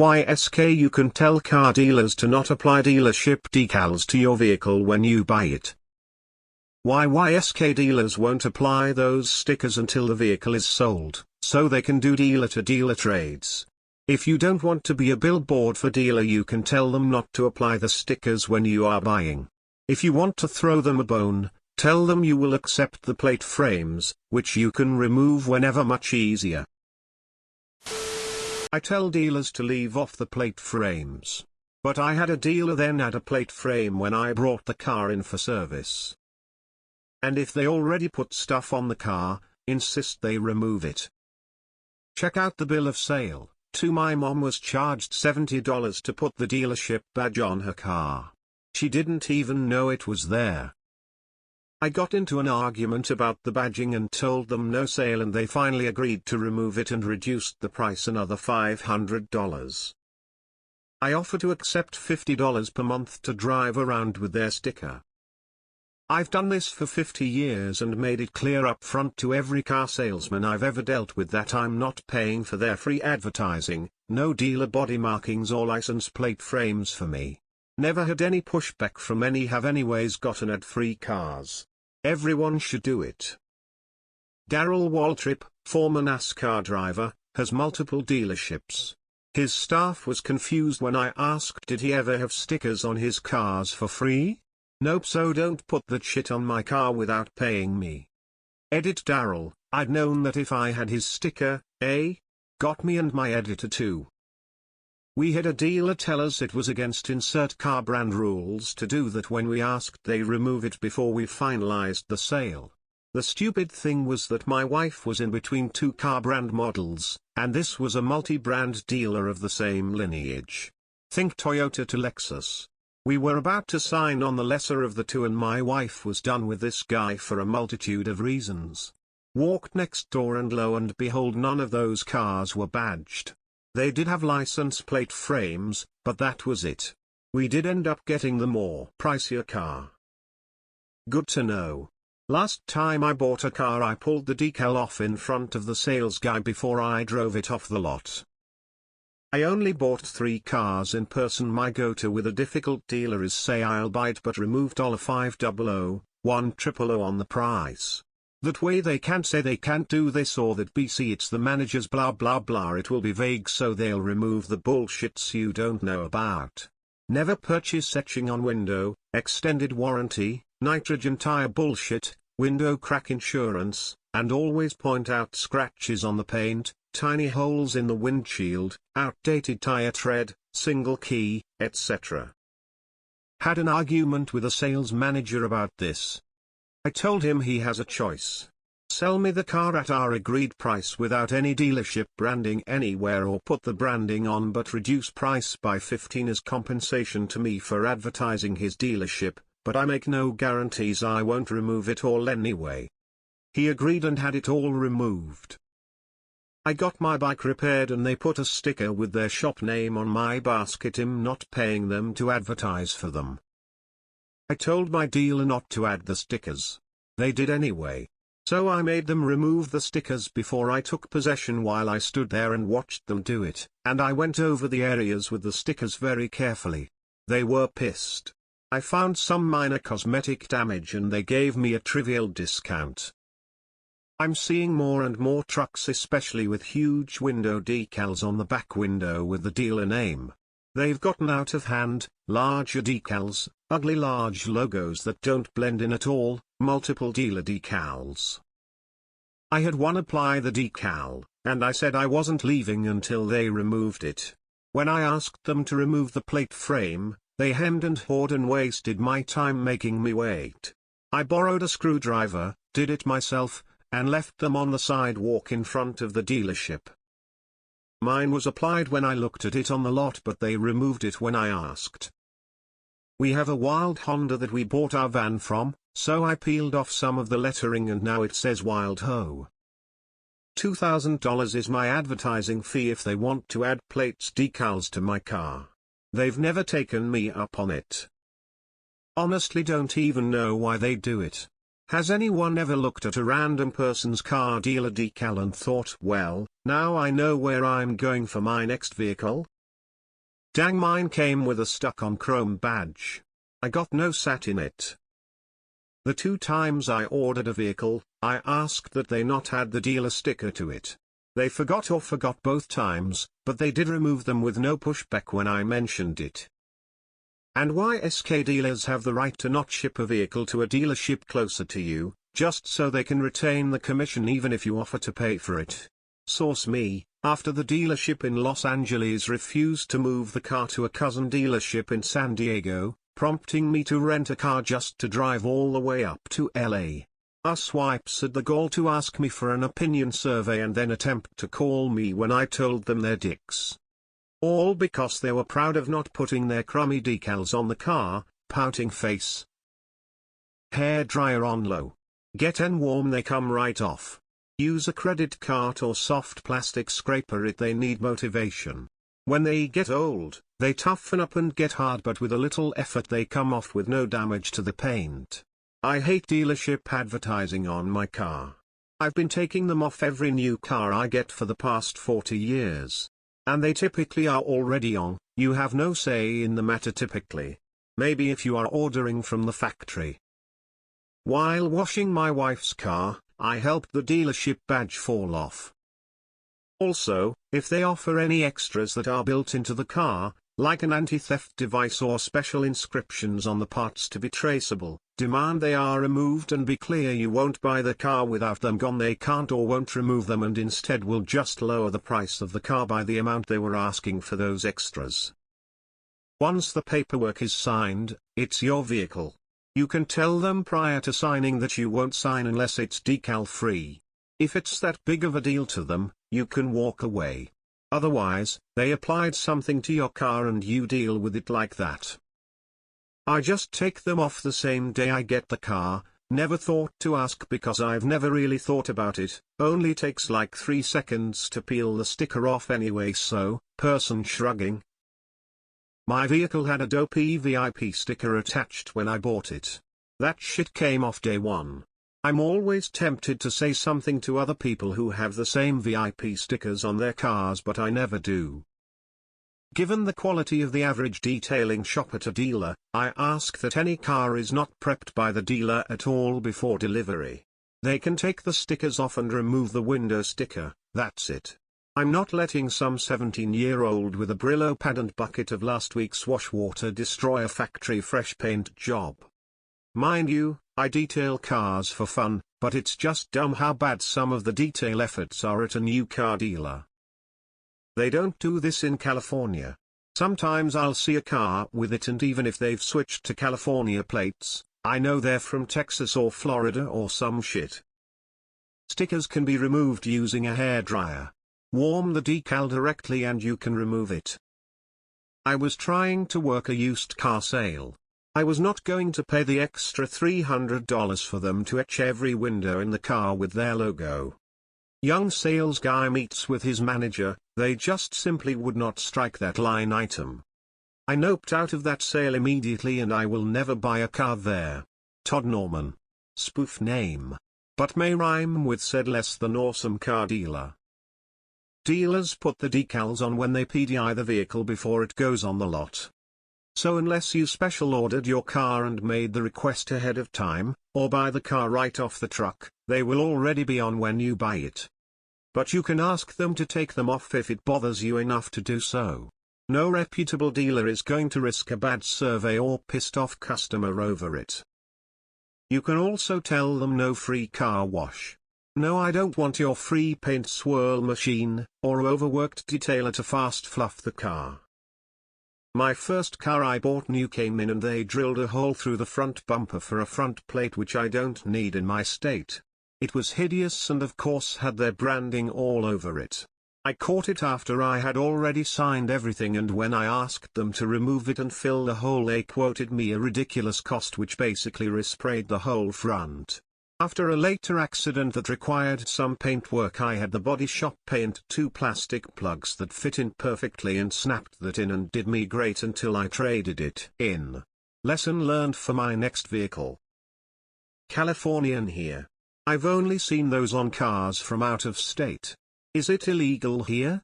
YSK You can tell car dealers to not apply dealership decals to your vehicle when you buy it. Why YSK dealers won't apply those stickers until the vehicle is sold, so they can do dealer-to-dealer trades. If you don't want to be a billboard for dealer, you can tell them not to apply the stickers when you are buying. If you want to throw them a bone, tell them you will accept the plate frames, which you can remove whenever, much easier. I tell dealers to leave off the plate frames. But I had a dealer then add a plate frame when I brought the car in for service. And if they already put stuff on the car, insist they remove it. Check out the bill of sale. My mom was charged $70 to put the dealership badge on her car. She didn't even know it was there. I got into an argument about the badging and told them no sale, and they finally agreed to remove it and reduced the price another $500. I offer to accept $50 per month to drive around with their sticker. I've done this for 50 years and made it clear up front to every car salesman I've ever dealt with that I'm not paying for their free advertising, no dealer body markings or license plate frames for me. Never had any pushback from any, have anyways gotten ad-free cars. Everyone should do it. Darryl Waltrip, former NASCAR driver, has multiple dealerships. His staff was confused when I asked did he ever have stickers on his cars for free? Nope, so don't put that shit on my car without paying me. Edit Darryl, I'd known that if I had his sticker, got me and my editor too. We had a dealer tell us it was against insert car brand rules to do that. When we asked, they remove it before we finalized the sale. The stupid thing was that my wife was in between two car brand models, and this was a multi-brand dealer of the same lineage. Think Toyota to Lexus. We were about to sign on the lesser of the two and my wife was done with this guy for a multitude of reasons. Walked next door and lo and behold, none of those cars were badged. They did have license plate frames, but that was it. We did end up getting the more pricier car. Good to know. Last time I bought a car, I pulled the decal off in front of the sales guy before I drove it off the lot. I only bought 3 cars in person. My go-to with a difficult dealer is say I'll buy it but remove $500, $100 on the price. That way they can't say they can't do this or that BC it's the manager's blah blah blah. It will be vague, so they'll remove the bullshits you don't know about. Never purchase etching on window, extended warranty, nitrogen tire bullshit, window crack insurance, and always point out scratches on the paint, tiny holes in the windshield, outdated tire tread, single key, etc. Had an argument with a sales manager about this. I told him he has a choice. Sell me the car at our agreed price without any dealership branding anywhere, or put the branding on but reduce price by 15 as compensation to me for advertising his dealership, but I make no guarantees I won't remove it all anyway. He agreed and had it all removed. I got my bike repaired and they put a sticker with their shop name on my basket. I'm not paying them to advertise for them. I told my dealer not to add the stickers. They did anyway. So I made them remove the stickers before I took possession while I stood there and watched them do it, and I went over the areas with the stickers very carefully. They were pissed. I found some minor cosmetic damage and they gave me a trivial discount. I'm seeing more and more trucks, especially with huge window decals on the back window with the dealer name. They've gotten out of hand, larger decals, ugly large logos that don't blend in at all, multiple dealer decals. I had one apply the decal, and I said I wasn't leaving until they removed it. When I asked them to remove the plate frame, they hemmed and hawed and wasted my time making me wait. I borrowed a screwdriver, did it myself, and left them on the sidewalk in front of the dealership. Mine was applied when I looked at it on the lot, but they removed it when I asked. We have a wild Honda that we bought our van from, so I peeled off some of the lettering and now it says Wild Ho. $2,000 is my advertising fee if they want to add plates decals to my car. They've never taken me up on it. Honestly, don't even know why they do it. Has anyone ever looked at a random person's car dealer decal and thought, well, now I know where I'm going for my next vehicle? Dang, mine came with a stuck-on chrome badge. I got no sat in it. The 2 times I ordered a vehicle, I asked that they not add the dealer sticker to it. They forgot both times, but they did remove them with no pushback when I mentioned it. And YSK dealers have the right to not ship a vehicle to a dealership closer to you, just so they can retain the commission even if you offer to pay for it. Source me, after the dealership in Los Angeles refused to move the car to a cousin dealership in San Diego, prompting me to rent a car just to drive all the way up to LA. Swipes had the gall to ask me for an opinion survey and then attempt to call me when I told them they're dicks. All because they were proud of not putting their crummy decals on the car, pouting face. Hair dryer on low. Get and warm, they come right off. Use a credit card or soft plastic scraper if they need motivation. When they get old, they toughen up and get hard, but with a little effort they come off with no damage to the paint. I hate dealership advertising on my car. I've been taking them off every new car I get for the past 40 years. And they typically are already on. You have no say in the matter typically. Maybe if you are ordering from the factory. While washing my wife's car, I helped the dealership badge fall off. Also, if they offer any extras that are built into the car, like an anti-theft device or special inscriptions on the parts to be traceable, demand they are removed and be clear you won't buy the car without them gone. They can't or won't remove them and instead will just lower the price of the car by the amount they were asking for those extras. Once the paperwork is signed, it's your vehicle. You can tell them prior to signing that you won't sign unless it's decal-free. If it's that big of a deal to them, you can walk away. Otherwise, they applied something to your car and you deal with it like that. I just take them off the same day I get the car, never thought to ask because I've never really thought about it, only takes like 3 seconds to peel the sticker off anyway, so, person shrugging. My vehicle had a dopey VIP sticker attached when I bought it. That shit came off day one. I'm always tempted to say something to other people who have the same VIP stickers on their cars, but I never do. Given the quality of the average detailing shop at a dealer, I ask that any car is not prepped by the dealer at all before delivery. They can take the stickers off and remove the window sticker, that's it. I'm not letting some 17-year-old with a Brillo pad and bucket of last week's wash water destroy a factory fresh paint job. Mind you, I detail cars for fun, but it's just dumb how bad some of the detail efforts are at a new car dealer. They don't do this in California. Sometimes I'll see a car with it, and even if they've switched to California plates, I know they're from Texas or Florida or some shit. Stickers can be removed using a hairdryer. Warm the decal directly and you can remove it. I was trying to work a used car sale. I was not going to pay the extra $300 for them to etch every window in the car with their logo. Young sales guy meets with his manager, they just simply would not strike that line item. I noped out of that sale immediately and I will never buy a car there. Todd Norman. Spoof name. But may rhyme with said less than awesome car dealer. Dealers put the decals on when they PDI the vehicle before it goes on the lot. So unless you special ordered your car and made the request ahead of time, or buy the car right off the truck, they will already be on when you buy it. But you can ask them to take them off if it bothers you enough to do so. No reputable dealer is going to risk a bad survey or pissed off customer over it. You can also tell them no free car wash. No, I don't want your free paint swirl machine, or overworked detailer to fast fluff the car. My first car I bought new came in and they drilled a hole through the front bumper for a front plate which I don't need in my state. It was hideous and of course had their branding all over it. I caught it after I had already signed everything, and when I asked them to remove it and fill the hole they quoted me a ridiculous cost which basically resprayed the whole front. After a later accident that required some paint work, I had the body shop paint 2 plastic plugs that fit in perfectly and snapped that in and did me great until I traded it in. Lesson learned for my next vehicle. Californian here. I've only seen those on cars from out of state. Is it illegal here?